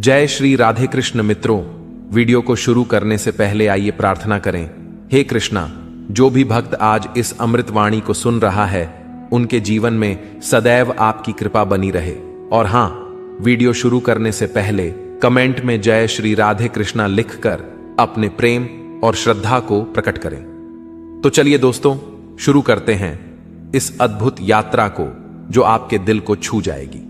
जय श्री राधे कृष्ण मित्रों, वीडियो को शुरू करने से पहले आइए प्रार्थना करें। हे कृष्णा, जो भी भक्त आज इस अमृत वाणी को सुन रहा है उनके जीवन में सदैव आपकी कृपा बनी रहे। और हां, वीडियो शुरू करने से पहले कमेंट में जय श्री राधे कृष्णा लिखकर अपने प्रेम और श्रद्धा को प्रकट करें। तो चलिए दोस्तों, शुरू करते हैं इस अद्भुत यात्रा को जो आपके दिल को छू जाएगी।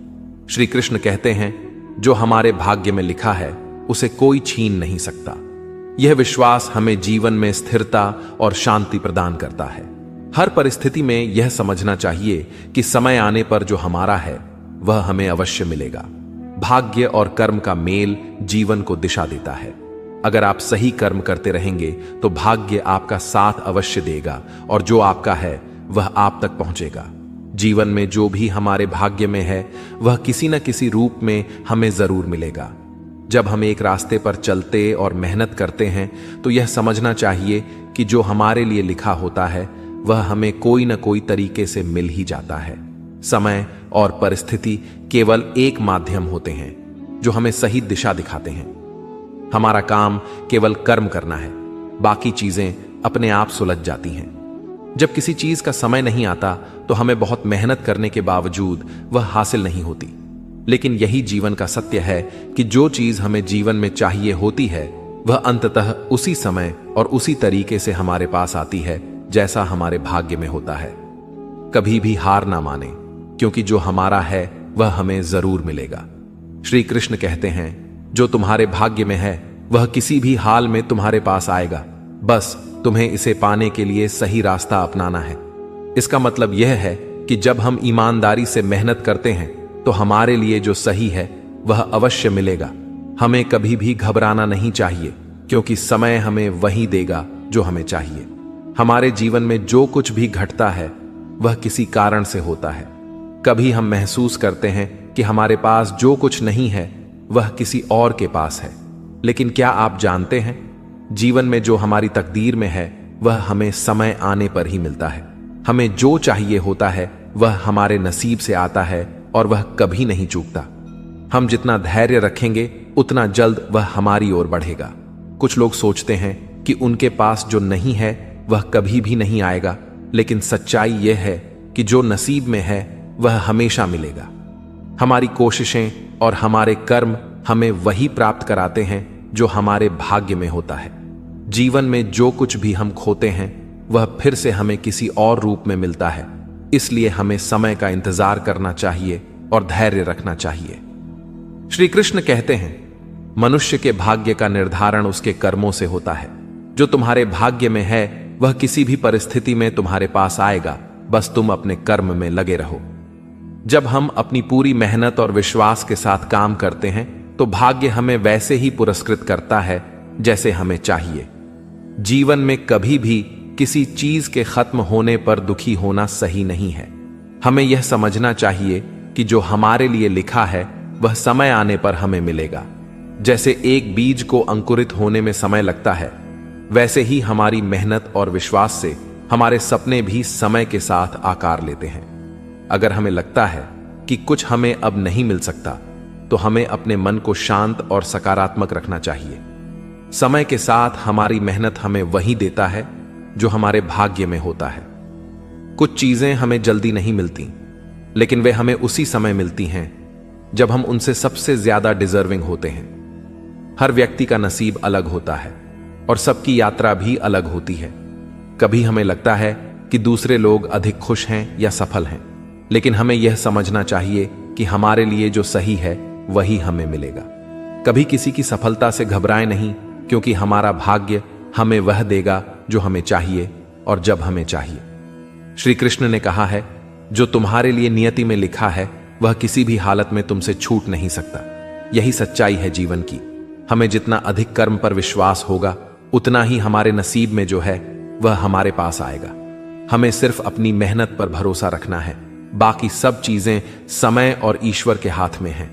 श्री कृष्ण कहते हैं, जो हमारे भाग्य में लिखा है उसे कोई छीन नहीं सकता। यह विश्वास हमें जीवन में स्थिरता और शांति प्रदान करता है। हर परिस्थिति में यह समझना चाहिए कि समय आने पर जो हमारा है वह हमें अवश्य मिलेगा। भाग्य और कर्म का मेल जीवन को दिशा देता है। अगर आप सही कर्म करते रहेंगे तो भाग्य आपका साथ अवश्य देगा और जो आपका है वह आप तक पहुंचेगा। जीवन में जो भी हमारे भाग्य में है वह किसी न किसी रूप में हमें जरूर मिलेगा। जब हम एक रास्ते पर चलते और मेहनत करते हैं तो यह समझना चाहिए कि जो हमारे लिए लिखा होता है वह हमें कोई न कोई तरीके से मिल ही जाता है। समय और परिस्थिति केवल एक माध्यम होते हैं जो हमें सही दिशा दिखाते हैं। हमारा काम केवल कर्म करना है, बाकी चीजें अपने आप सुलझ जाती हैं। जब किसी चीज का समय नहीं आता तो हमें बहुत मेहनत करने के बावजूद वह हासिल नहीं होती। लेकिन यही जीवन का सत्य है कि जो चीज हमें जीवन में चाहिए होती है वह अंततः उसी समय और उसी तरीके से हमारे पास आती है जैसा हमारे भाग्य में होता है। कभी भी हार ना माने, क्योंकि जो हमारा है वह हमें जरूर मिलेगा। श्री कृष्ण कहते हैं, जो तुम्हारे भाग्य में है वह किसी भी हाल में तुम्हारे पास आएगा। बस तुम्हें इसे पाने के लिए सही रास्ता अपनाना है। इसका मतलब यह है कि जब हम ईमानदारी से मेहनत करते हैं तो हमारे लिए जो सही है वह अवश्य मिलेगा। हमें कभी भी घबराना नहीं चाहिए, क्योंकि समय हमें वही देगा जो हमें चाहिए। हमारे जीवन में जो कुछ भी घटता है वह किसी कारण से होता है। कभी हम महसूस करते हैं कि हमारे पास जो कुछ नहीं है वह किसी और के पास है, लेकिन क्या आप जानते हैं, जीवन में जो हमारी तकदीर में है वह हमें समय आने पर ही मिलता है। हमें जो चाहिए होता है वह हमारे नसीब से आता है और वह कभी नहीं चूकता। हम जितना धैर्य रखेंगे उतना जल्द वह हमारी ओर बढ़ेगा। कुछ लोग सोचते हैं कि उनके पास जो नहीं है वह कभी भी नहीं आएगा, लेकिन सच्चाई यह है कि जो नसीब में है वह हमेशा मिलेगा। हमारी कोशिशें और हमारे कर्म हमें वही प्राप्त कराते हैं जो हमारे भाग्य में होता है। जीवन में जो कुछ भी हम खोते हैं वह फिर से हमें किसी और रूप में मिलता है। इसलिए हमें समय का इंतजार करना चाहिए और धैर्य रखना चाहिए। श्री कृष्ण कहते हैं, मनुष्य के भाग्य का निर्धारण उसके कर्मों से होता है। जो तुम्हारे भाग्य में है वह किसी भी परिस्थिति में तुम्हारे पास आएगा, बस तुम अपने कर्म में लगे रहो। जब हम अपनी पूरी मेहनत और विश्वास के साथ काम करते हैं तो भाग्य हमें वैसे ही पुरस्कृत करता है जैसे हमें चाहिए। जीवन में कभी भी किसी चीज के खत्म होने पर दुखी होना सही नहीं है। हमें यह समझना चाहिए कि जो हमारे लिए लिखा है वह समय आने पर हमें मिलेगा। जैसे एक बीज को अंकुरित होने में समय लगता है, वैसे ही हमारी मेहनत और विश्वास से हमारे सपने भी समय के साथ आकार लेते हैं। अगर हमें लगता है कि कुछ हमें अब नहीं मिल सकता तो हमें अपने मन को शांत और सकारात्मक रखना चाहिए। समय के साथ हमारी मेहनत हमें वही देता है जो हमारे भाग्य में होता है। कुछ चीजें हमें जल्दी नहीं मिलती, लेकिन वे हमें उसी समय मिलती हैं जब हम उनसे सबसे ज्यादा डिजर्विंग होते हैं। हर व्यक्ति का नसीब अलग होता है और सबकी यात्रा भी अलग होती है। कभी हमें लगता है कि दूसरे लोग अधिक खुश हैं या सफल हैं, लेकिन हमें यह समझना चाहिए कि हमारे लिए जो सही है वही हमें मिलेगा। कभी किसी की सफलता से घबराएं नहीं, क्योंकि हमारा भाग्य हमें वह देगा जो हमें चाहिए और जब हमें चाहिए। श्री कृष्ण ने कहा है, जो तुम्हारे लिए नियति में लिखा है वह किसी भी हालत में तुमसे छूट नहीं सकता। यही सच्चाई है जीवन की। हमें जितना अधिक कर्म पर विश्वास होगा उतना ही हमारे नसीब में जो है वह हमारे पास आएगा। हमें सिर्फ अपनी मेहनत पर भरोसा रखना है, बाकी सब चीजें समय और ईश्वर के हाथ में हैं।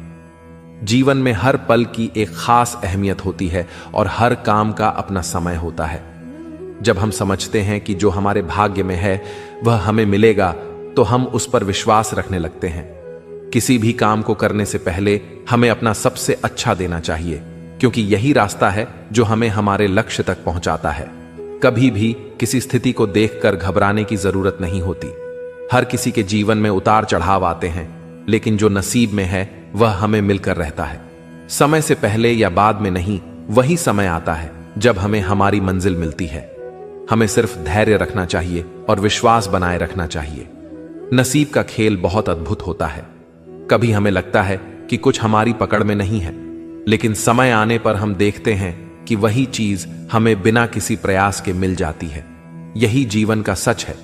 जीवन में हर पल की एक खास अहमियत होती है और हर काम का अपना समय होता है। जब हम समझते हैं कि जो हमारे भाग्य में है वह हमें मिलेगा तो हम उस पर विश्वास रखने लगते हैं। किसी भी काम को करने से पहले हमें अपना सबसे अच्छा देना चाहिए, क्योंकि यही रास्ता है जो हमें हमारे लक्ष्य तक पहुंचाता है। कभी भी किसी स्थिति को देखकर घबराने की जरूरत नहीं होती। हर किसी के जीवन में उतार चढ़ाव आते हैं, लेकिन जो नसीब में है वह हमें मिलकर रहता है। समय से पहले या बाद में नहीं, वही समय आता है जब हमें हमारी मंजिल मिलती है। हमें सिर्फ धैर्य रखना चाहिए और विश्वास बनाए रखना चाहिए। नसीब का खेल बहुत अद्भुत होता है। कभी हमें लगता है कि कुछ हमारी पकड़ में नहीं है, लेकिन समय आने पर हम देखते हैं कि वही चीज हमें बिना किसी प्रयास के मिल जाती है। यही जीवन का सच है,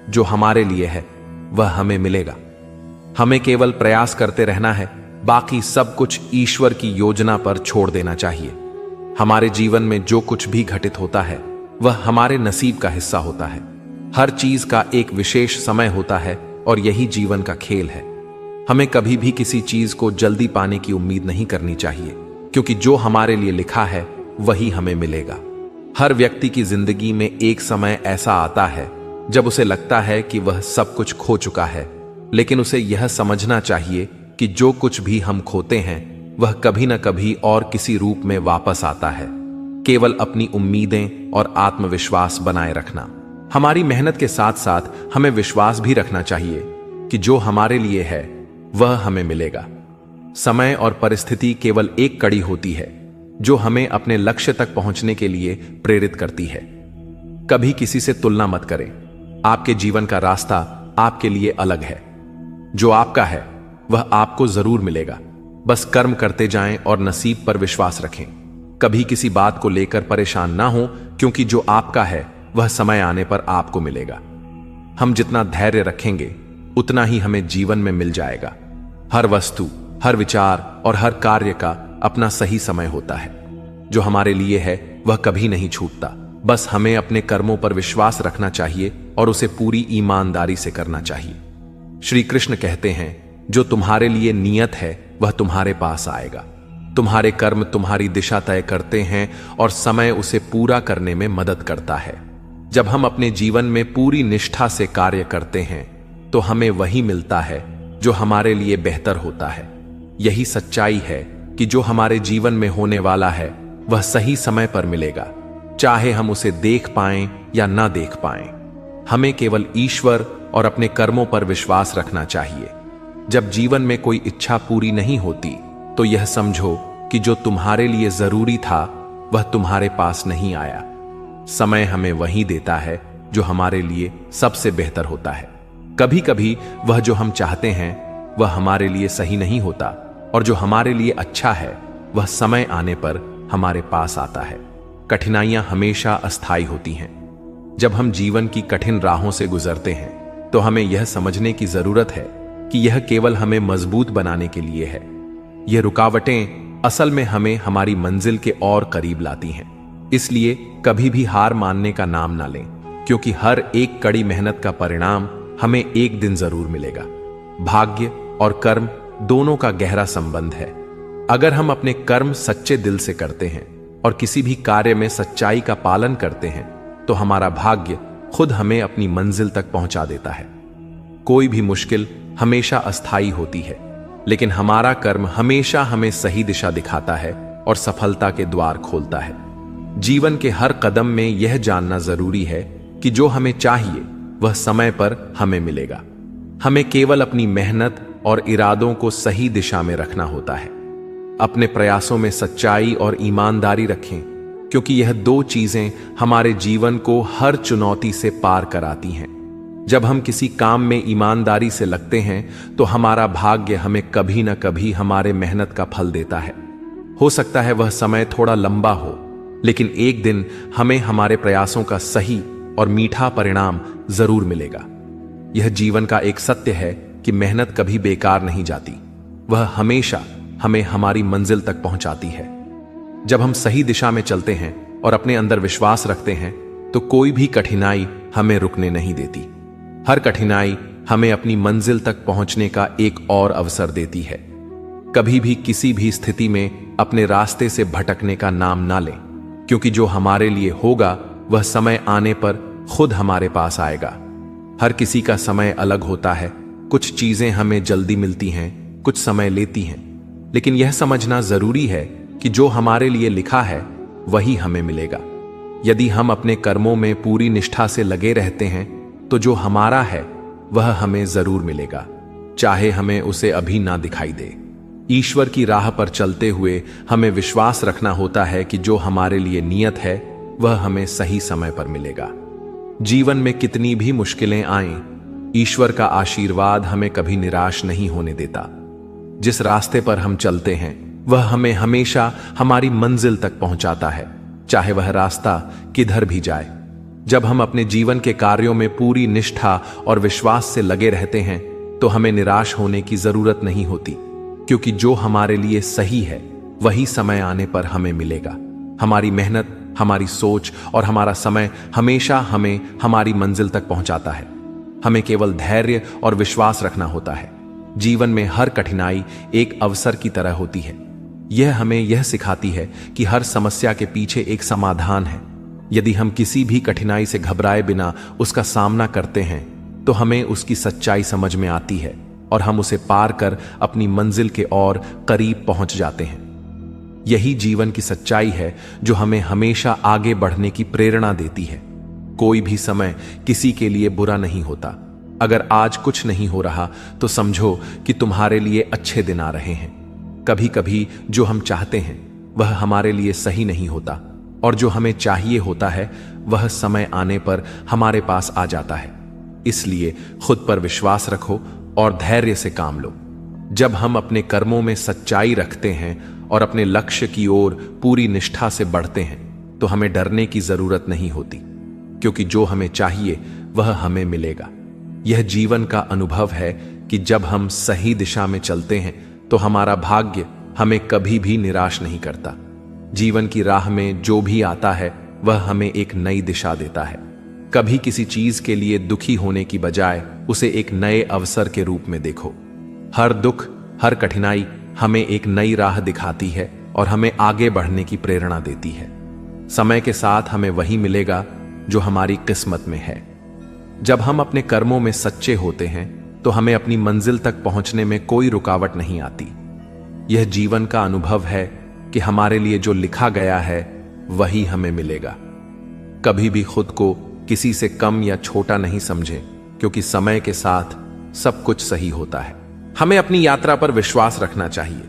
जो हमारे लिए है वह हमें मिलेगा। हमें केवल प्रयास करते रहना है, बाकी सब कुछ ईश्वर की योजना पर छोड़ देना चाहिए। हमारे जीवन में जो कुछ भी घटित होता है वह हमारे नसीब का हिस्सा होता है। हर चीज का एक विशेष समय होता है और यही जीवन का खेल है। हमें कभी भी किसी चीज को जल्दी पाने की उम्मीद नहीं करनी चाहिए, क्योंकि जो हमारे लिए लिखा है वही हमें मिलेगा। हर व्यक्ति की जिंदगी में एक समय ऐसा आता है जब उसे लगता है कि वह सब कुछ खो चुका है, लेकिन उसे यह समझना चाहिए कि जो कुछ भी हम खोते हैं वह कभी न कभी और किसी रूप में वापस आता है। केवल अपनी उम्मीदें और आत्मविश्वास बनाए रखना। हमारी मेहनत के साथ साथ हमें विश्वास भी रखना चाहिए कि जो हमारे लिए है वह हमें मिलेगा। समय और परिस्थिति केवल एक कड़ी होती है जो हमें अपने लक्ष्य तक पहुंचने के लिए प्रेरित करती है। कभी किसी से तुलना मत करें। आपके जीवन का रास्ता आपके लिए अलग है। जो आपका है वह आपको जरूर मिलेगा। बस कर्म करते जाएं और नसीब पर विश्वास रखें। कभी किसी बात को लेकर परेशान ना हो, क्योंकि जो आपका है वह समय आने पर आपको मिलेगा। हम जितना धैर्य रखेंगे उतना ही हमें जीवन में मिल जाएगा। हर वस्तु, हर विचार और हर कार्य का अपना सही समय होता है। जो हमारे लिए है वह कभी नहीं छूटता। बस हमें अपने कर्मों पर विश्वास रखना चाहिए और उसे पूरी ईमानदारी से करना चाहिए। श्री कृष्ण कहते हैं, जो तुम्हारे लिए नियत है वह तुम्हारे पास आएगा। तुम्हारे कर्म तुम्हारी दिशा तय करते हैं और समय उसे पूरा करने में मदद करता है। जब हम अपने जीवन में पूरी निष्ठा से कार्य करते हैं तो हमें वही मिलता है जो हमारे लिए बेहतर होता है। यही सच्चाई है कि जो हमारे जीवन में होने वाला है वह सही समय पर मिलेगा, चाहे हम उसे देख पाएं या ना देख पाएं। हमें केवल ईश्वर और अपने कर्मों पर विश्वास रखना चाहिए। जब जीवन में कोई इच्छा पूरी नहीं होती तो यह समझो कि जो तुम्हारे लिए जरूरी था वह तुम्हारे पास नहीं आया। समय हमें वही देता है जो हमारे लिए सबसे बेहतर होता है। कभी कभी वह जो हम चाहते हैं वह हमारे लिए सही नहीं होता, और जो हमारे लिए अच्छा है वह समय आने पर हमारे पास आता है। कठिनाइयां हमेशा अस्थायी होती हैं। जब हम जीवन की कठिन राहों से गुजरते हैं तो हमें यह समझने की जरूरत है कि यह केवल हमें मजबूत बनाने के लिए है। यह रुकावटें असल में हमें हमारी मंजिल के और करीब लाती हैं। इसलिए कभी भी हार मानने का नाम ना लें, क्योंकि हर एक कड़ी मेहनत का परिणाम हमें एक दिन जरूर मिलेगा। भाग्य और कर्म दोनों का गहरा संबंध है। अगर हम अपने कर्म सच्चे दिल से करते हैं और किसी भी कार्य में सच्चाई का पालन करते हैं तो हमारा भाग्य खुद हमें अपनी मंजिल तक पहुंचा देता है। कोई भी मुश्किल हमेशा अस्थायी होती है, लेकिन हमारा कर्म हमेशा हमें सही दिशा दिखाता है और सफलता के द्वार खोलता है। जीवन के हर कदम में यह जानना जरूरी है कि जो हमें चाहिए वह समय पर हमें मिलेगा। हमें केवल अपनी मेहनत और इरादों को सही दिशा में रखना होता है। अपने प्रयासों में सच्चाई और ईमानदारी रखें, क्योंकि यह दो चीजें हमारे जीवन को हर चुनौती से पार कराती हैं। जब हम किसी काम में ईमानदारी से लगते हैं तो हमारा भाग्य हमें कभी न कभी हमारे मेहनत का फल देता है। हो सकता है वह समय थोड़ा लंबा हो, लेकिन एक दिन हमें हमारे प्रयासों का सही और मीठा परिणाम जरूर मिलेगा। यह जीवन का एक सत्य है कि मेहनत कभी बेकार नहीं जाती। वह हमेशा हमें हमारी मंजिल तक पहुंचाती है। जब हम सही दिशा में चलते हैं और अपने अंदर विश्वास रखते हैं तो कोई भी कठिनाई हमें रुकने नहीं देती। हर कठिनाई हमें अपनी मंजिल तक पहुंचने का एक और अवसर देती है। कभी भी किसी भी स्थिति में अपने रास्ते से भटकने का नाम ना लें, क्योंकि जो हमारे लिए होगा वह समय आने पर खुद हमारे पास आएगा। हर किसी का समय अलग होता है। कुछ चीजें हमें जल्दी मिलती हैं, कुछ समय लेती हैं, लेकिन यह समझना जरूरी है कि जो हमारे लिए लिखा है वही हमें मिलेगा। यदि हम अपने कर्मों में पूरी निष्ठा से लगे रहते हैं तो जो हमारा है वह हमें जरूर मिलेगा, चाहे हमें उसे अभी ना दिखाई दे। ईश्वर की राह पर चलते हुए हमें विश्वास रखना होता है कि जो हमारे लिए नियत है वह हमें सही समय पर मिलेगा। जीवन में कितनी भी मुश्किलें आएं, ईश्वर का आशीर्वाद हमें कभी निराश नहीं होने देता। जिस रास्ते पर हम चलते हैं वह हमें हमेशा हमारी मंजिल तक पहुंचाता है, चाहे वह रास्ता किधर भी जाए। जब हम अपने जीवन के कार्यों में पूरी निष्ठा और विश्वास से लगे रहते हैं तो हमें निराश होने की जरूरत नहीं होती, क्योंकि जो हमारे लिए सही है वही समय आने पर हमें मिलेगा। हमारी मेहनत, हमारी सोच और हमारा समय हमेशा हमें हमारी मंजिल तक पहुंचाता है। हमें केवल धैर्य और विश्वास रखना होता है। जीवन में हर कठिनाई एक अवसर की तरह होती है। यह हमें यह सिखाती है कि हर समस्या के पीछे एक समाधान है। यदि हम किसी भी कठिनाई से घबराए बिना उसका सामना करते हैं तो हमें उसकी सच्चाई समझ में आती है और हम उसे पार कर अपनी मंजिल के और करीब पहुंच जाते हैं। यही जीवन की सच्चाई है जो हमें हमेशा आगे बढ़ने की प्रेरणा देती है। कोई भी समय किसी के लिए बुरा नहीं होता। अगर आज कुछ नहीं हो रहा तो समझो कि तुम्हारे लिए अच्छे दिन आ रहे हैं। कभी कभी जो हम चाहते हैं वह हमारे लिए सही नहीं होता, और जो हमें चाहिए होता है वह समय आने पर हमारे पास आ जाता है। इसलिए खुद पर विश्वास रखो और धैर्य से काम लो। जब हम अपने कर्मों में सच्चाई रखते हैं और अपने लक्ष्य की ओर पूरी निष्ठा से बढ़ते हैं तो हमें डरने की जरूरत नहीं होती, क्योंकि जो हमें चाहिए वह हमें मिलेगा। यह जीवन का अनुभव है कि जब हम सही दिशा में चलते हैं तो हमारा भाग्य हमें कभी भी निराश नहीं करता। जीवन की राह में जो भी आता है वह हमें एक नई दिशा देता है। कभी किसी चीज के लिए दुखी होने की बजाय उसे एक नए अवसर के रूप में देखो। हर दुख, हर कठिनाई हमें एक नई राह दिखाती है और हमें आगे बढ़ने की प्रेरणा देती है। समय के साथ हमें वही मिलेगा जो हमारी किस्मत में है। जब हम अपने कर्मों में सच्चे होते हैं तो हमें अपनी मंजिल तक पहुंचने में कोई रुकावट नहीं आती। यह जीवन का अनुभव है कि हमारे लिए जो लिखा गया है वही हमें मिलेगा। कभी भी खुद को किसी से कम या छोटा नहीं समझे, क्योंकि समय के साथ सब कुछ सही होता है। हमें अपनी यात्रा पर विश्वास रखना चाहिए।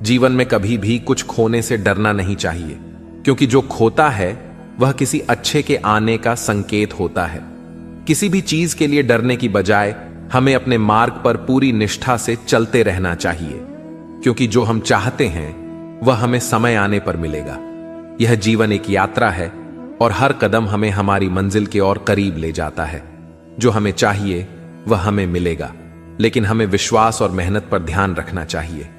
जीवन में कभी भी कुछ खोने से डरना नहीं चाहिए, क्योंकि जो खोता है वह किसी अच्छे के आने का संकेत होता है। किसी भी चीज के लिए डरने की बजाय हमें अपने मार्ग पर पूरी निष्ठा से चलते रहना चाहिए, क्योंकि जो हम चाहते हैं वह हमें समय आने पर मिलेगा। यह जीवन एक यात्रा है और हर कदम हमें हमारी मंजिल के और करीब ले जाता है। जो हमें चाहिए वह हमें मिलेगा, लेकिन हमें विश्वास और मेहनत पर ध्यान रखना चाहिए।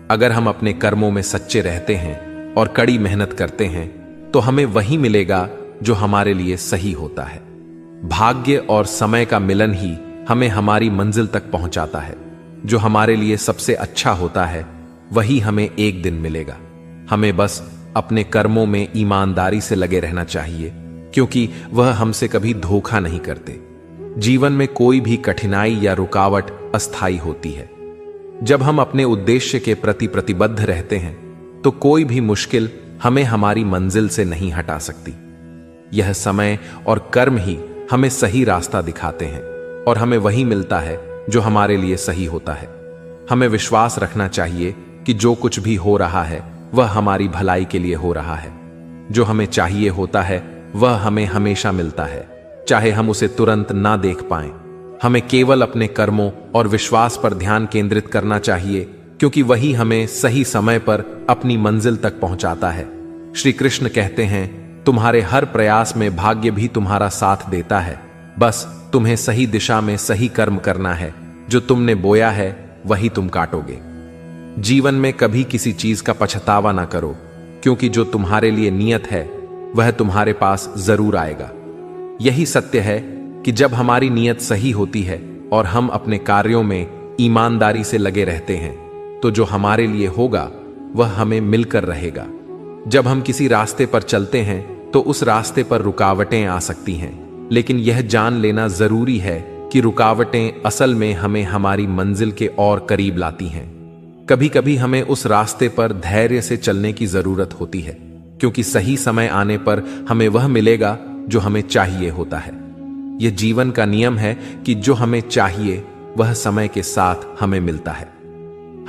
अगर हम अपने कर्मों में सच्चे रहते हैं और कड़ी मेहनत करते हैं तो हमें वही मिलेगा जो हमारे लिए सही होता है। भाग्य और समय का मिलन ही हमें हमारी मंजिल तक पहुंचाता है। जो हमारे लिए सबसे अच्छा होता है वही हमें एक दिन मिलेगा। हमें बस अपने कर्मों में ईमानदारी से लगे रहना चाहिए, क्योंकि वह हमसे कभी धोखा नहीं करते। जीवन में कोई भी कठिनाई या रुकावट अस्थायी होती है। जब हम अपने उद्देश्य के प्रति प्रतिबद्ध रहते हैं तो कोई भी मुश्किल हमें हमारी मंजिल से नहीं हटा सकती। यह समय और कर्म ही हमें सही रास्ता दिखाते हैं और हमें वही मिलता है जो हमारे लिए सही होता है। हमें विश्वास रखना चाहिए कि जो कुछ भी हो रहा है वह हमारी भलाई के लिए हो रहा है। जो हमें चाहिए होता है वह हमें हमेशा मिलता है, चाहे हम उसे तुरंत ना देख पाएं। हमें केवल अपने कर्मों और विश्वास पर ध्यान केंद्रित करना चाहिए, क्योंकि वही हमें सही समय पर अपनी मंजिल तक पहुंचाता है। श्री कृष्ण कहते हैं, तुम्हारे हर प्रयास में भाग्य भी तुम्हारा साथ देता है। बस तुम्हें सही दिशा में सही कर्म करना है। जो तुमने बोया है वही तुम काटोगे। जीवन में कभी किसी चीज का पछतावा ना करो, क्योंकि जो तुम्हारे लिए नियत है वह तुम्हारे पास जरूर आएगा। यही सत्य है कि जब हमारी नियत सही होती है और हम अपने कार्यों में ईमानदारी से लगे रहते हैं तो जो हमारे लिए होगा वह हमें मिलकर रहेगा। जब हम किसी रास्ते पर चलते हैं तो उस रास्ते पर रुकावटें आ सकती हैं, लेकिन यह जान लेना जरूरी है कि रुकावटें असल में हमें हमारी मंजिल के और करीब लाती हैं। कभी कभी हमें उस रास्ते पर धैर्य से चलने की जरूरत होती है, क्योंकि सही समय आने पर हमें वह मिलेगा जो हमें चाहिए होता है। यह जीवन का नियम है कि जो हमें चाहिए वह समय के साथ हमें मिलता है।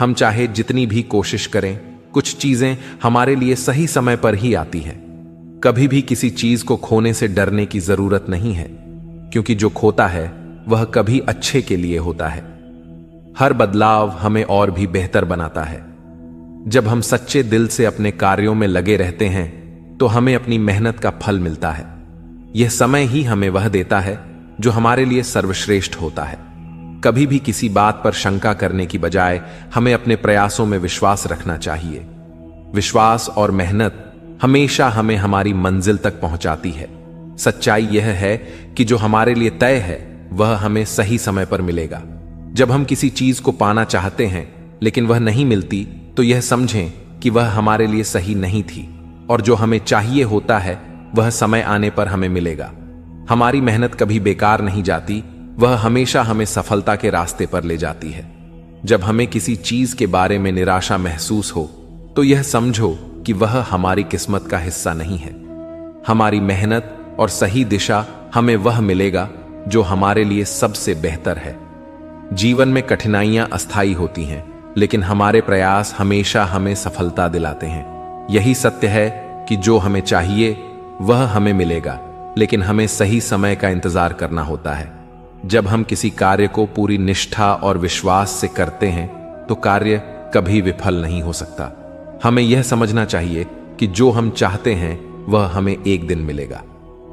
हम चाहे जितनी भी कोशिश करें, कुछ चीजें हमारे लिए सही समय पर ही आती हैं। कभी भी किसी चीज को खोने से डरने की जरूरत नहीं है, क्योंकि जो खोता है वह कभी अच्छे के लिए होता है। हर बदलाव हमें और भी बेहतर बनाता है। जब हम सच्चे दिल से अपने कार्यों में लगे रहते हैं तो हमें अपनी मेहनत का फल मिलता है। यह समय ही हमें वह देता है जो हमारे लिए सर्वश्रेष्ठ होता है। कभी भी किसी बात पर शंका करने की बजाय हमें अपने प्रयासों में विश्वास रखना चाहिए। विश्वास और मेहनत हमेशा हमें हमारी मंजिल तक पहुंचाती है। सच्चाई यह है कि जो हमारे लिए तय है वह हमें सही समय पर मिलेगा। जब हम किसी चीज को पाना चाहते हैं लेकिन वह नहीं मिलती, तो यह समझें कि वह हमारे लिए सही नहीं थी, और जो हमें चाहिए होता है वह समय आने पर हमें मिलेगा। हमारी मेहनत कभी बेकार नहीं जाती, वह हमेशा हमें सफलता के रास्ते पर ले जाती है। जब हमें किसी चीज के बारे में निराशा महसूस हो तो यह समझो कि वह हमारी किस्मत का हिस्सा नहीं है। हमारी मेहनत और सही दिशा हमें वह मिलेगा जो हमारे लिए सबसे बेहतर है। जीवन में कठिनाइयां अस्थायी होती हैं, लेकिन हमारे प्रयास हमेशा हमें सफलता दिलाते हैं। यही सत्य है कि जो हमें चाहिए वह हमें मिलेगा, लेकिन हमें सही समय का इंतजार करना होता है। जब हम किसी कार्य को पूरी निष्ठा और विश्वास से करते हैं तो कार्य कभी विफल नहीं हो सकता। हमें यह समझना चाहिए कि जो हम चाहते हैं वह हमें एक दिन मिलेगा।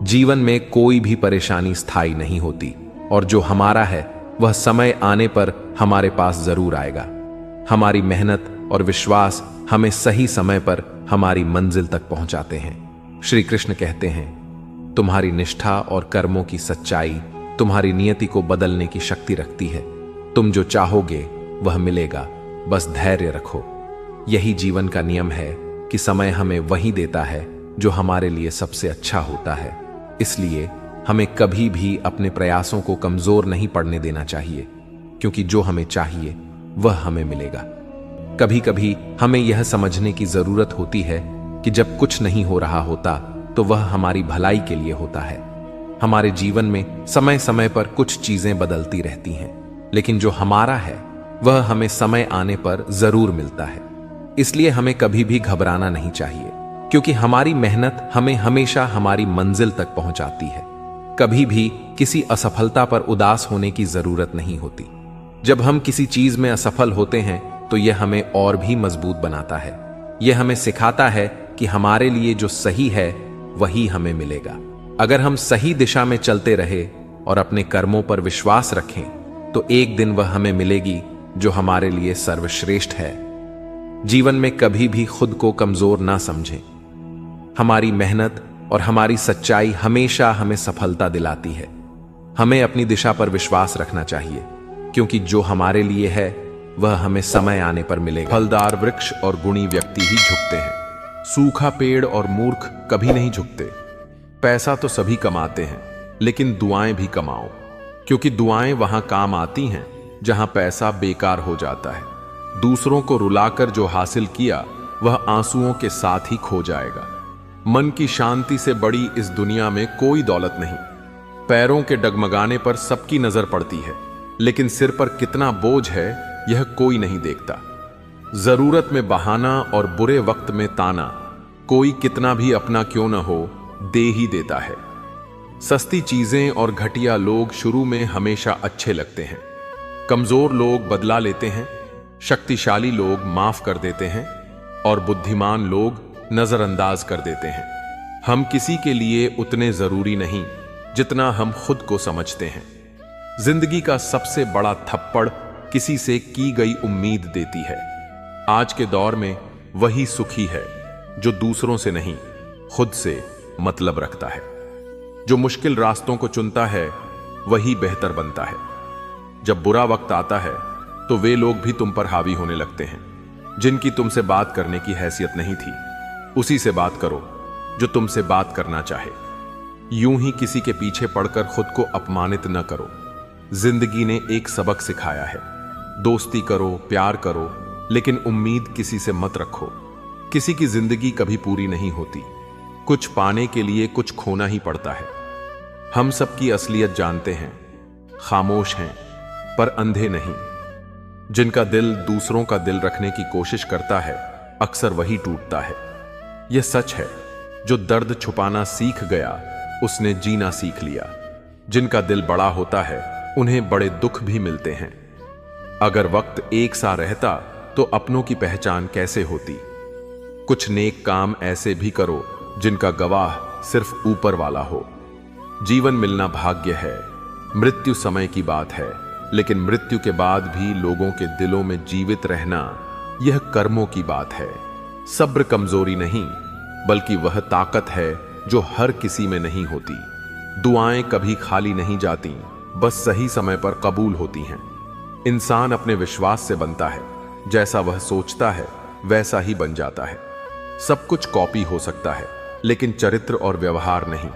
जीवन में कोई भी परेशानी स्थायी नहीं होती, और जो हमारा है वह समय आने पर हमारे पास जरूर आएगा। हमारी मेहनत और विश्वास हमें सही समय पर हमारी मंजिल तक पहुंचाते हैं। श्री कृष्ण कहते हैं, तुम्हारी निष्ठा और कर्मों की सच्चाई तुम्हारी नियति को बदलने की शक्ति रखती है। तुम जो चाहोगे वह मिलेगा, बस धैर्य रखो। यही जीवन का नियम है कि समय हमें वही देता है जो हमारे लिए सबसे अच्छा होता है। इसलिए हमें कभी भी अपने प्रयासों को कमजोर नहीं पड़ने देना चाहिए, क्योंकि जो हमें चाहिए वह हमें मिलेगा। कभी कभी हमें यह समझने की जरूरत होती है कि जब कुछ नहीं हो रहा होता तो वह हमारी भलाई के लिए होता है। हमारे जीवन में समय समय पर कुछ चीजें बदलती रहती हैं, लेकिन जो हमारा है वह हमें समय आने पर जरूर मिलता है। इसलिए हमें कभी भी घबराना नहीं चाहिए, क्योंकि हमारी मेहनत हमें हमेशा हमारी मंजिल तक पहुंचाती है। कभी भी किसी असफलता पर उदास होने की जरूरत नहीं होती। जब हम किसी चीज में असफल होते हैं तो यह हमें और भी मजबूत बनाता है। यह हमें सिखाता है कि हमारे लिए जो सही है वही हमें मिलेगा। अगर हम सही दिशा में चलते रहे और अपने कर्मों पर विश्वास रखें तो एक दिन वह हमें मिलेगी जो हमारे लिए सर्वश्रेष्ठ है। जीवन में कभी भी खुद को कमजोर ना समझें। हमारी मेहनत और हमारी सच्चाई हमेशा हमें सफलता दिलाती है। हमें अपनी दिशा पर विश्वास रखना चाहिए, क्योंकि जो हमारे लिए है वह हमें समय आने पर मिलेगा। फलदार वृक्ष और गुणी व्यक्ति ही झुकते हैं, सूखा पेड़ और मूर्ख कभी नहीं झुकते। पैसा तो सभी कमाते हैं, लेकिन दुआएं भी कमाओ, क्योंकि दुआएं वहां काम आती हैं जहां पैसा बेकार हो जाता है। दूसरों को रुलाकर जो हासिल किया वह आंसुओं के साथ ही खो जाएगा। मन की शांति से बड़ी इस दुनिया में कोई दौलत नहीं। पैरों के डगमगाने पर सबकी नजर पड़ती है, लेकिन सिर पर कितना बोझ है यह कोई नहीं देखता। जरूरत में बहाना और बुरे वक्त में ताना कोई कितना भी अपना क्यों न हो दे ही देता है। सस्ती चीजें और घटिया लोग शुरू में हमेशा अच्छे लगते हैं। कमजोर लोग बदला लेते हैं, शक्तिशाली लोग माफ कर देते हैं, और बुद्धिमान लोग नजरअंदाज कर देते हैं। हम किसी के लिए उतने जरूरी नहीं जितना हम खुद को समझते हैं। जिंदगी का सबसे बड़ा थप्पड़ किसी से की गई उम्मीद देती है। आज के दौर में वही सुखी है जो दूसरों से नहीं, खुद से मतलब रखता है। जो मुश्किल रास्तों को चुनता है वही बेहतर बनता है। जब बुरा वक्त आता है तो वे लोग भी तुम पर हावी होने लगते हैं। जिनकी तुमसे बात करने की हैसियत नहीं थी, उसी से बात करो जो तुमसे बात करना चाहे। यूं ही किसी के पीछे पड़कर खुद को अपमानित न करो। जिंदगी ने एक सबक सिखाया है, दोस्ती करो, प्यार करो, लेकिन उम्मीद किसी से मत रखो। किसी की जिंदगी कभी पूरी नहीं होती। कुछ पाने के लिए कुछ खोना ही पड़ता है। हम सबकी असलियत जानते हैं, खामोश हैं पर अंधे नहीं। जिनका दिल दूसरों का दिल रखने की कोशिश करता है, अक्सर वही टूटता है। यह सच है, जो दर्द छुपाना सीख गया उसने जीना सीख लिया। जिनका दिल बड़ा होता है उन्हें बड़े दुख भी मिलते हैं। अगर वक्त एक सा रहता तो अपनों की पहचान कैसे होती। कुछ नेक काम ऐसे भी करो जिनका गवाह सिर्फ ऊपर वाला हो। जीवन मिलना भाग्य है, मृत्यु समय की बात है, लेकिन मृत्यु के बाद भी लोगों के दिलों में जीवित रहना यह कर्मों की बात है। सब्र कमजोरी नहीं, बल्कि वह ताकत है जो हर किसी में नहीं होती। दुआएं कभी खाली नहीं जाती, बस सही समय पर कबूल होती हैं। इंसान अपने विश्वास से बनता है, जैसा वह सोचता है वैसा ही बन जाता है। सब कुछ कॉपी हो सकता है, लेकिन चरित्र और व्यवहार नहीं।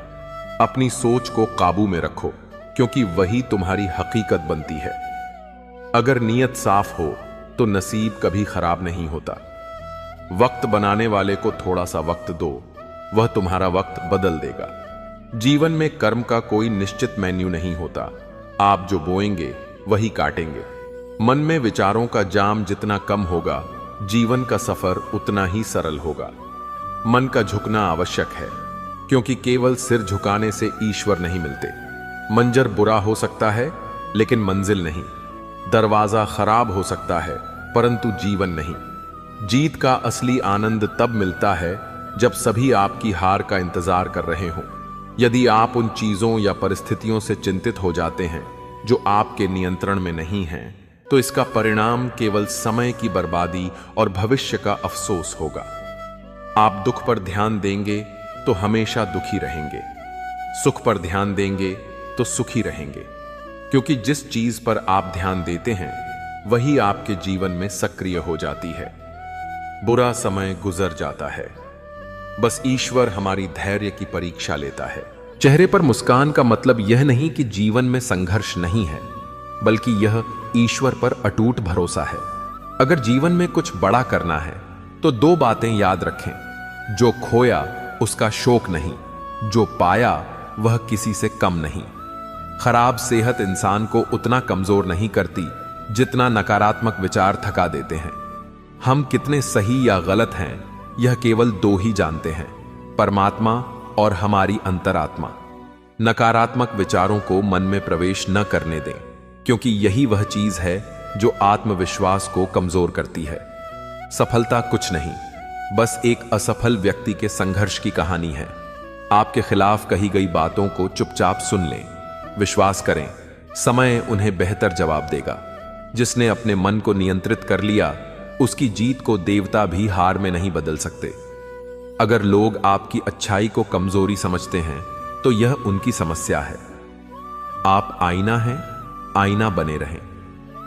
अपनी सोच को काबू में रखो, क्योंकि वही तुम्हारी हकीकत बनती है। अगर नीयत साफ हो तो नसीब कभी खराब नहीं होता। वक्त बनाने वाले को थोड़ा सा वक्त दो, वह तुम्हारा वक्त बदल देगा। जीवन में कर्म का कोई निश्चित मेन्यू नहीं होता। आप जो बोएंगे वही काटेंगे। मन में विचारों का जाम जितना कम होगा, जीवन का सफर उतना ही सरल होगा। मन का झुकना आवश्यक है, क्योंकि केवल सिर झुकाने से ईश्वर नहीं मिलते। मंजर बुरा हो सकता है, लेकिन मंजिल नहीं। दरवाजा खराब हो सकता है, परंतु जीवन नहीं। जीत का असली आनंद तब मिलता है जब सभी आपकी हार का इंतजार कर रहे हों। यदि आप उन चीजों या परिस्थितियों से चिंतित हो जाते हैं जो आपके नियंत्रण में नहीं हैं, तो इसका परिणाम केवल समय की बर्बादी और भविष्य का अफसोस होगा। आप दुख पर ध्यान देंगे तो हमेशा दुखी रहेंगे, सुख पर ध्यान देंगे तो सुखी रहेंगे, क्योंकि जिस चीज पर आप ध्यान देते हैं वही आपके जीवन में सक्रिय हो जाती है। बुरा समय गुजर जाता है, बस ईश्वर हमारी धैर्य की परीक्षा लेता है। चेहरे पर मुस्कान का मतलब यह नहीं कि जीवन में संघर्ष नहीं है, बल्कि यह ईश्वर पर अटूट भरोसा है। अगर जीवन में कुछ बड़ा करना है तो दो बातें याद रखें। जो खोया उसका शोक नहीं, जो पाया वह किसी से कम नहीं। खराब सेहत इंसान को उतना कमजोर नहीं करती जितना नकारात्मक विचार थका देते हैं। हम कितने सही या गलत हैं यह केवल दो ही जानते हैं, परमात्मा और हमारी अंतरात्मा। नकारात्मक विचारों को मन में प्रवेश न करने दें, क्योंकि यही वह चीज है जो आत्मविश्वास को कमजोर करती है। सफलता कुछ नहीं, बस एक असफल व्यक्ति के संघर्ष की कहानी है। आपके खिलाफ कही गई बातों को चुपचाप सुन लें। विश्वास करें, समय उन्हें बेहतर जवाब देगा। जिसने अपने मन को नियंत्रित कर लिया, उसकी जीत को देवता भी हार में नहीं बदल सकते। अगर लोग आपकी अच्छाई को कमजोरी समझते हैं तो यह उनकी समस्या है। आप आईना हैं, आईना बने रहें।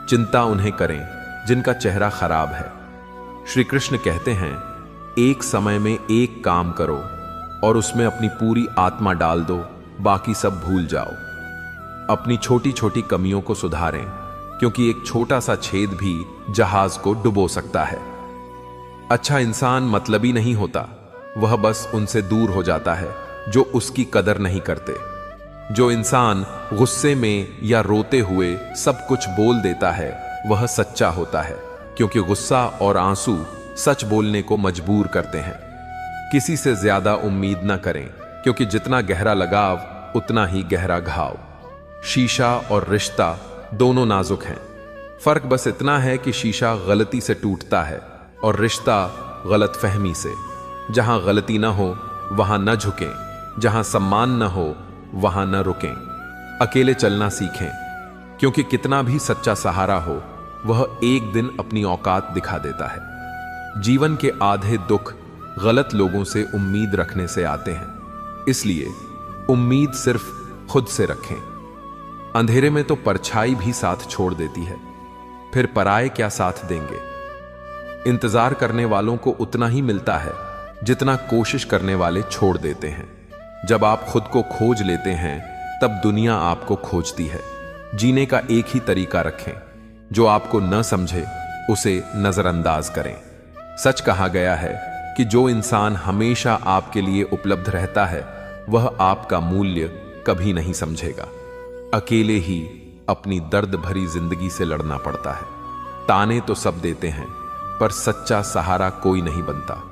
चिंता उन्हें करें जिनका चेहरा खराब है। श्री कृष्ण कहते हैं, एक समय में एक काम करो और उसमें अपनी पूरी आत्मा डाल दो, बाकी सब भूल जाओ। अपनी छोटी छोटी कमियों को सुधारें, क्योंकि एक छोटा सा छेद भी जहाज को डुबो सकता है। अच्छा इंसान मतलबी नहीं होता, वह बस उनसे दूर हो जाता है जो उसकी कदर नहीं करते। जो इंसान गुस्से में या रोते हुए सब कुछ बोल देता है वह सच्चा होता है, क्योंकि गुस्सा और आंसू सच बोलने को मजबूर करते हैं। किसी से ज्यादा उम्मीद न करें, क्योंकि जितना गहरा लगाव उतना ही गहरा घाव। शीशा और रिश्ता दोनों नाजुक हैं। फर्क बस इतना है कि शीशा गलती से टूटता है और रिश्ता गलतफहमी से। जहां गलती न हो वहां न झुकें, जहां सम्मान न हो वहां न रुकें। अकेले चलना सीखें, क्योंकि कितना भी सच्चा सहारा हो वह एक दिन अपनी औकात दिखा देता है। जीवन के आधे दुख गलत लोगों से उम्मीद रखने से आते हैं, इसलिए उम्मीद सिर्फ खुद से रखें। अंधेरे में तो परछाई भी साथ छोड़ देती है, फिर पराये क्या साथ देंगे। इंतजार करने वालों को उतना ही मिलता है जितना कोशिश करने वाले छोड़ देते हैं। जब आप खुद को खोज लेते हैं तब दुनिया आपको खोजती है। जीने का एक ही तरीका रखें, जो आपको न समझे उसे नजरअंदाज करें। सच कहा गया है कि जो इंसान हमेशा आपके लिए उपलब्ध रहता है वह आपका मूल्य कभी नहीं समझेगा। अकेले ही अपनी दर्द भरी जिंदगी से लड़ना पड़ता है। ताने तो सब देते हैं पर सच्चा सहारा कोई नहीं बनता।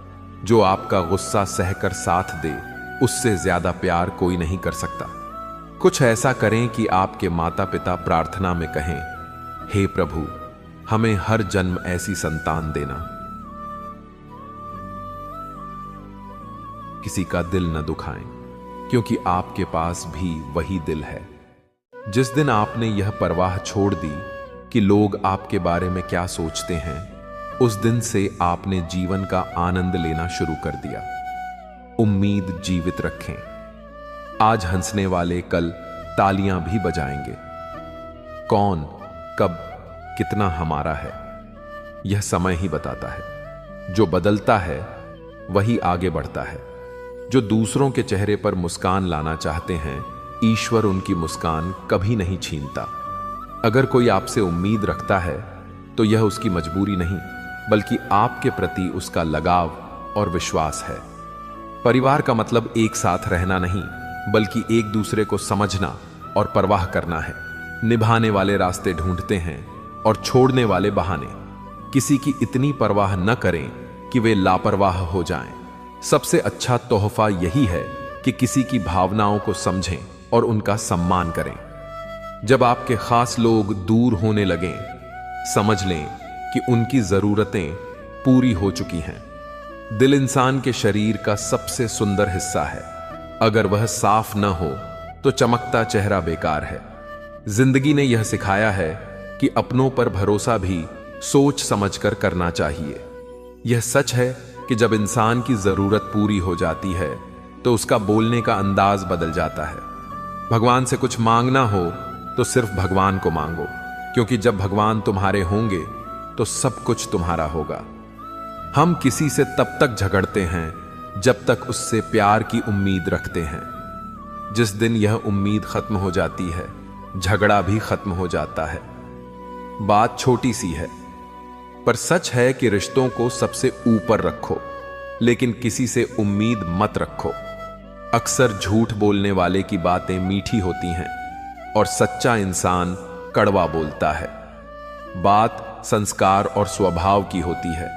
जो आपका गुस्सा सहकर साथ दे उससे ज्यादा प्यार कोई नहीं कर सकता। कुछ ऐसा करें कि आपके माता पिता प्रार्थना में कहें, हे प्रभु हमें हर जन्म ऐसी संतान देना। किसी का दिल न दुखाएं क्योंकि आपके पास भी वही दिल है। जिस दिन आपने यह परवाह छोड़ दी कि लोग आपके बारे में क्या सोचते हैं, उस दिन से आपने जीवन का आनंद लेना शुरू कर दिया। उम्मीद जीवित रखें। आज हंसने वाले कल तालियां भी बजाएंगे। कौन कब कितना हमारा है यह समय ही बताता है। जो बदलता है वही आगे बढ़ता है। जो दूसरों के चेहरे पर मुस्कान लाना चाहते हैं, ईश्वर उनकी मुस्कान कभी नहीं छीनता। अगर कोई आपसे उम्मीद रखता है तो यह उसकी मजबूरी नहीं बल्कि आपके प्रति उसका लगाव और विश्वास है। परिवार का मतलब एक साथ रहना नहीं बल्कि एक दूसरे को समझना और परवाह करना है। निभाने वाले रास्ते ढूंढते हैं और छोड़ने वाले बहाने। किसी की इतनी परवाह न करें कि वे लापरवाह हो जाएं। सबसे अच्छा तोहफा यही है कि किसी की भावनाओं को समझें और उनका सम्मान करें। जब आपके खास लोग दूर होने लगें, समझ लें कि उनकी जरूरतें पूरी हो चुकी हैं। दिल इंसान के शरीर का सबसे सुंदर हिस्सा है। अगर वह साफ न हो तो चमकता चेहरा बेकार है। जिंदगी ने यह सिखाया है कि अपनों पर भरोसा भी सोच समझकर करना चाहिए। यह सच है कि जब इंसान की जरूरत पूरी हो जाती है तो उसका बोलने का अंदाज बदल जाता है। भगवान से कुछ मांगना हो तो सिर्फ भगवान को मांगो, क्योंकि जब भगवान तुम्हारे होंगे तो सब कुछ तुम्हारा होगा। हम किसी से तब तक झगड़ते हैं जब तक उससे प्यार की उम्मीद रखते हैं। जिस दिन यह उम्मीद खत्म हो जाती है, झगड़ा भी खत्म हो जाता है। बात छोटी सी है पर सच है कि रिश्तों को सबसे ऊपर रखो, लेकिन किसी से उम्मीद मत रखो। अक्सर झूठ बोलने वाले की बातें मीठी होती हैं और सच्चा इंसान कड़वा बोलता है। बात संस्कार और स्वभाव की होती है,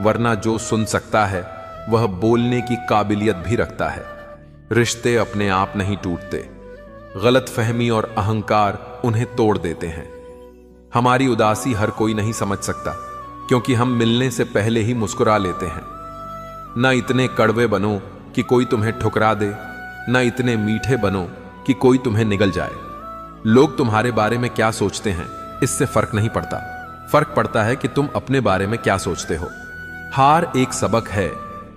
वरना जो सुन सकता है वह बोलने की काबिलियत भी रखता है। रिश्ते अपने आप नहीं टूटते, गलतफहमी और अहंकार उन्हें तोड़ देते हैं। हमारी उदासी हर कोई नहीं समझ सकता, क्योंकि हम मिलने से पहले ही मुस्कुरा लेते हैं। ना इतने कड़वे बनो कि कोई तुम्हें ठुकरा दे, ना इतने मीठे बनो कि कोई तुम्हें निगल जाए। लोग तुम्हारे बारे में क्या सोचते हैं इससे फर्क नहीं पड़ता। फर्क पड़ता है कि तुम अपने बारे में क्या सोचते हो। हार एक सबक है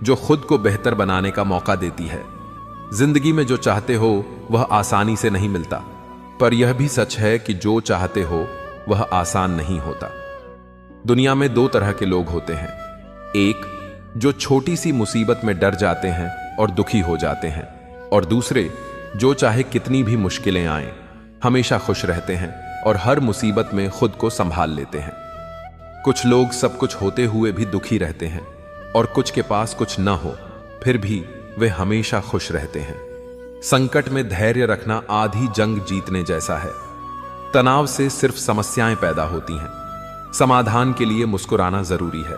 जो खुद को बेहतर बनाने का मौका देती है। जिंदगी में जो चाहते हो वह आसानी से नहीं मिलता, पर यह भी सच है कि जो चाहते हो वह आसान नहीं होता। दुनिया में दो तरह के लोग होते हैं। एक जो छोटी सी मुसीबत में डर जाते हैं और दुखी हो जाते हैं, और दूसरे जो चाहे कितनी भी मुश्किलें आएं हमेशा खुश रहते हैं और हर मुसीबत में खुद को संभाल लेते हैं। कुछ लोग सब कुछ होते हुए भी दुखी रहते हैं और कुछ के पास कुछ न हो फिर भी वे हमेशा खुश रहते हैं। संकट में धैर्य रखना आधी जंग जीतने जैसा है। तनाव से सिर्फ समस्याएं पैदा होती हैं। समाधान के लिए मुस्कुराना जरूरी है।